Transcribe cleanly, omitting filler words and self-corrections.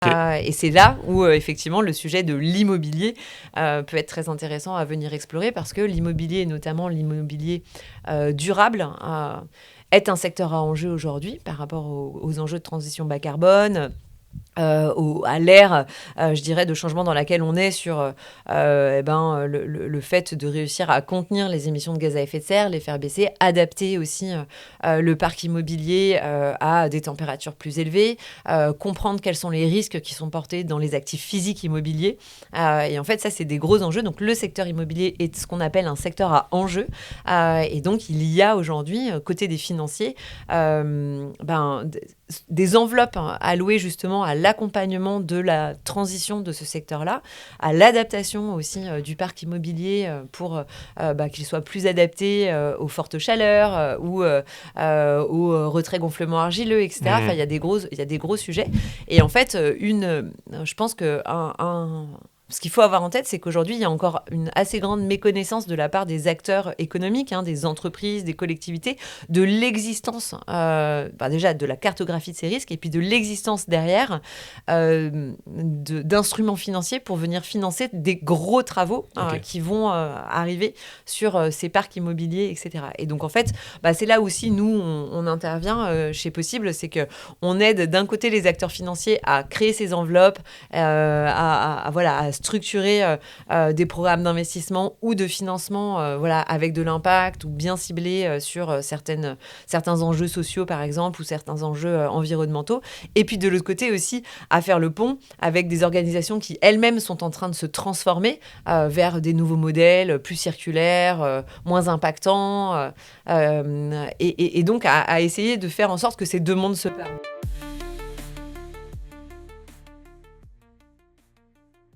OK. Et c'est là où effectivement le sujet de l'immobilier peut être très intéressant à venir explorer parce que l'immobilier, et notamment l'immobilier durable, est un secteur à enjeu aujourd'hui par rapport aux enjeux de transition bas carbone. À l'ère, je dirais, de changement dans laquelle on est sur le fait de réussir à contenir les émissions de gaz à effet de serre, les faire baisser, adapter aussi le parc immobilier à des températures plus élevées, comprendre quels sont les risques qui sont portés dans les actifs physiques immobiliers. Et en fait, ça, c'est des gros enjeux. Donc, le secteur immobilier est ce qu'on appelle un secteur à enjeu. Et donc, il y a aujourd'hui, côté des financiers, des enveloppes allouées justement à l'accompagnement de la transition de ce secteur-là, à l'adaptation aussi du parc immobilier pour qu'il soit plus adapté aux fortes chaleurs ou au retrait gonflement argileux, etc. Enfin, il y a des gros sujets. Et en fait, je pense que ce qu'il faut avoir en tête, c'est qu'aujourd'hui, il y a encore une assez grande méconnaissance de la part des acteurs économiques, des entreprises, des collectivités, de l'existence, déjà de la cartographie de ces risques, et puis de l'existence derrière d'instruments financiers pour venir financer des gros travaux qui vont arriver sur ces parcs immobiliers, etc. Et donc, en fait, c'est là aussi, nous, on intervient chez Possible, c'est qu'on aide d'un côté les acteurs financiers à créer ces enveloppes, à structurer des programmes d'investissement ou de financement avec de l'impact ou bien ciblés sur certains enjeux sociaux, par exemple, ou certains enjeux environnementaux. Et puis, de l'autre côté aussi, à faire le pont avec des organisations qui, elles-mêmes, sont en train de se transformer vers des nouveaux modèles plus circulaires, moins impactants, et donc à essayer de faire en sorte que ces deux mondes se parlent.